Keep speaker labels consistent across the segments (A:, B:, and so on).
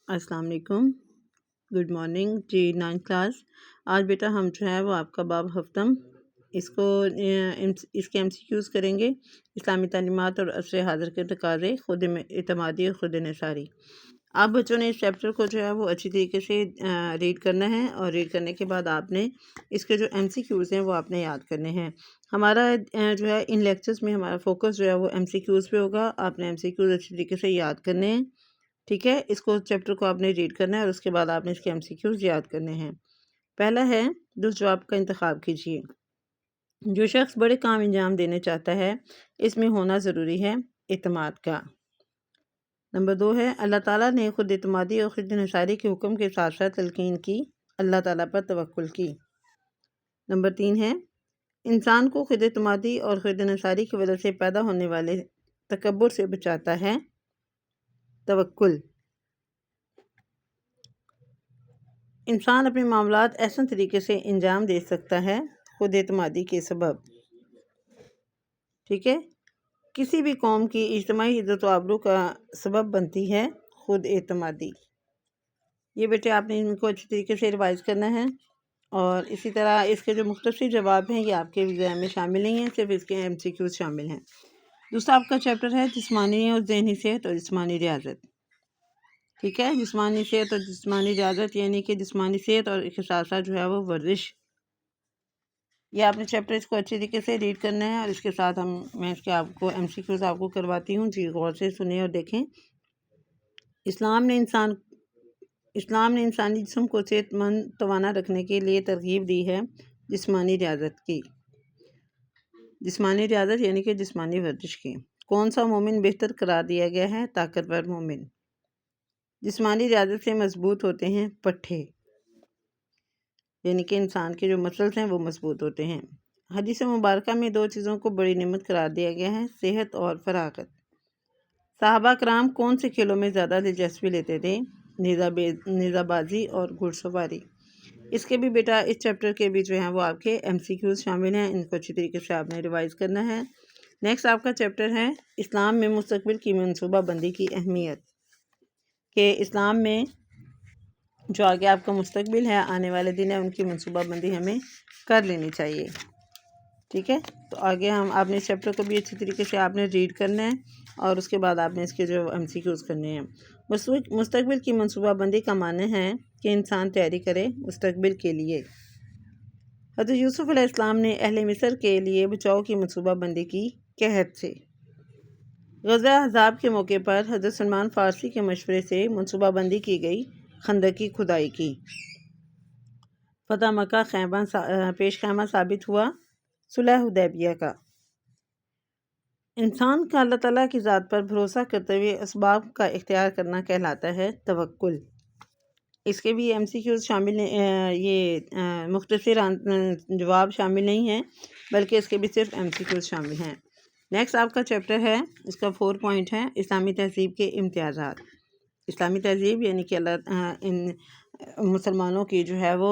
A: السلام علیکم، good morning جی 9 class. آج بیٹا ہم جو ہے وہ آپ کا باب ہفتم اس کو اس کے MCQs کریں گے۔ اسلامی تعلیمات اور عصر حاضر کے تقاضے، خود اعتمادی اور خود انحصاری۔ آپ بچوں نے اس چیپٹر کو جو ہے وہ اچھی طریقے سے ریڈ کرنا ہے، اور ریڈ کرنے کے بعد آپ نے اس کے جو MCQs ہیں وہ آپ نے یاد کرنے ہیں۔ ہمارا جو ہے ان لیکچرز میں ہمارا فوکس جو ہے وہ MCQs پہ ہوگا۔ آپ نے MCQs اچھی طریقے سے یاد کرنے ہیں، ٹھیک ہے۔ اس کو چیپٹر کو آپ نے ریڈ کرنا ہے اور اس کے بعد آپ نے اس کے MCQs یاد کرنے ہیں۔ پہلا ہے درست جواب کا انتخاب کیجیے۔ جو شخص بڑے کام انجام دینے چاہتا ہے، اس میں ہونا ضروری ہے اعتماد کا۔ نمبر 2 ہے اللہ تعالیٰ نے خود اعتمادی اور خود انحصاری کے حکم کے ساتھ ساتھ تلقین کی اللہ تعالیٰ پر توکل کی۔ نمبر 3 ہے انسان کو خود اعتمادی اور خود انحصاری کی وجہ سے پیدا ہونے والے تکبر سے بچاتا ہے توکل۔ انسان اپنے معاملات احسن طریقے سے انجام دے سکتا ہے خود اعتمادی کے سبب، ٹھیک ہے۔ کسی بھی قوم کی اجتماعی عزت و آبرو کا سبب بنتی ہے خود اعتمادی۔ یہ بیٹے آپ نے ان کو اچھی طریقے سے ریوائز کرنا ہے، اور اسی طرح اس کے جو مختصر جواب ہیں یہ آپ کے ایگزام میں شامل نہیں ہیں، صرف اس کے MCQs شامل ہیں۔ دوسرا آپ کا چیپٹر ہے جسمانی اور ذہنی صحت اور جسمانی ریاضت، ٹھیک ہے۔ جسمانی صحت اور جسمانی ریاضت یعنی کہ جسمانی صحت اور اس کے ساتھ ساتھ جو ہے وہ ورزش۔ یہ آپ نے چیپٹر اس کو اچھی طریقے سے ریڈ کرنا ہے، اور اس کے ساتھ میں اس کے آپ کو MCQs آپ کو کرواتی ہوں، جی غور سے سنیں اور دیکھیں۔ اسلام نے انسانی جسم کو صحت مند توانا رکھنے کے لیے ترغیب دی ہے جسمانی ریاضت کی۔ جسمانی ریاضت یعنی کہ جسمانی ورزش کی۔ کون سا مومن بہتر قرار دیا گیا ہے؟ طاقتور مومن۔ جسمانی ریاضت سے مضبوط ہوتے ہیں پٹھے، یعنی کہ انسان کے جو مسلز ہیں وہ مضبوط ہوتے ہیں۔ حدیث مبارکہ میں 2 چیزوں کو بڑی نعمت قرار دیا گیا ہے، صحت اور فراغت۔ صحابہ کرام کون سے کھیلوں میں زیادہ دلچسپی لیتے تھے؟ نیزہ بازی اور گھڑ سواری۔ اس کے بھی بیٹا اس چیپٹر کے بھی جو ہیں وہ آپ کے MCQs شامل ہیں، ان کو اچھی طریقے سے آپ نے ریوائز کرنا ہے۔ نیکسٹ آپ کا چیپٹر ہے اسلام میں مستقبل کی منصوبہ بندی کی اہمیت، کہ اسلام میں جو آگے آپ کا مستقبل ہے، آنے والے دن ہے، ان کی منصوبہ بندی ہمیں کر لینی چاہیے، ٹھیک ہے۔ تو آگے آپ نے اس چیپٹر کو بھی اچھی طریقے سے آپ نے ریڈ کرنا ہے، اور اس کے بعد آپ نے اس کے جو MCQs کرنے ہیں۔ مستقبل کی منصوبہ بندی کا معنی ہے کہ انسان تیاری کرے مستقبل کے لیے۔ حضرت یوسف علیہ السلام نے اہل مصر کے لیے بچاؤ کی منصوبہ بندی کی قحط سے۔ غزوہ احزاب کے موقع پر حضرت سلمان فارسی کے مشورے سے منصوبہ بندی کی گئی خندق کی کھدائی کی۔ فتح مکہ پیش خیمہ ثابت ہوا صلح حدیبیہ کا۔ انسان کا اللہ تعالیٰ کی ذات پر بھروسہ کرتے ہوئے اسباب کا اختیار کرنا کہلاتا ہے توکل۔ اس کے بھی MCQs شامل یہ مختصر جواب شامل نہیں ہیں، بلکہ اس کے بھی صرف MCQs شامل ہیں۔ نیکسٹ آپ کا چیپٹر ہے، اس کا 4 پوائنٹ ہے اسلامی تہذیب کے امتیازات۔ اسلامی تہذیب یعنی کہ ان مسلمانوں کی جو ہے وہ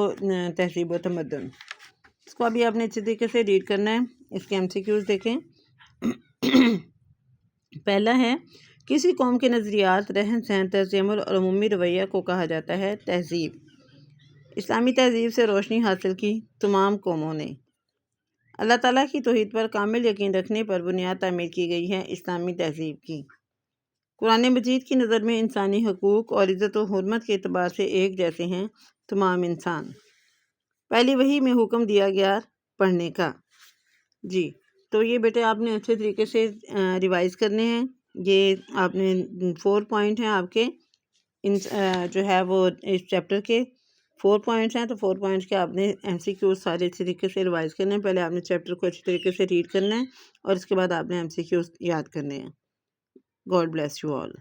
A: تہذیب و تمدن، اس کو ابھی آپ نے اچھی طریقے سے ریڈ کرنا ہے۔ اس کے MCQs دیکھیں۔ پہلا ہے کسی قوم کے نظریات، رہن سہن، طرز عمل اور عمومی رویہ کو کہا جاتا ہے تہذیب۔ اسلامی تہذیب سے روشنی حاصل کی تمام قوموں نے۔ اللہ تعالیٰ کی توحید پر کامل یقین رکھنے پر بنیاد تعمیر کی گئی ہے اسلامی تہذیب کی۔ قرآن مجید کی نظر میں انسانی حقوق اور عزت و حرمت کے اعتبار سے ایک جیسے ہیں تمام انسان۔ پہلی وحی میں حکم دیا گیا پڑھنے کا، جی۔ تو یہ بیٹے آپ نے اچھے طریقے سے ریوائز کرنے ہیں۔ یہ آپ نے 4 پوائنٹ ہیں آپ کے، جو ہے وہ اس چیپٹر کے 4 پوائنٹس ہیں، تو 4 پوائنٹس کے آپ نے MCQs سارے اچھی طریقے سے ریوائز کرنے ہیں۔ پہلے آپ نے چیپٹر کو اچھی طریقے سے ریڈ کرنا ہے، اور اس کے بعد آپ نے MCQs یاد کرنے ہیں۔ God bless you all.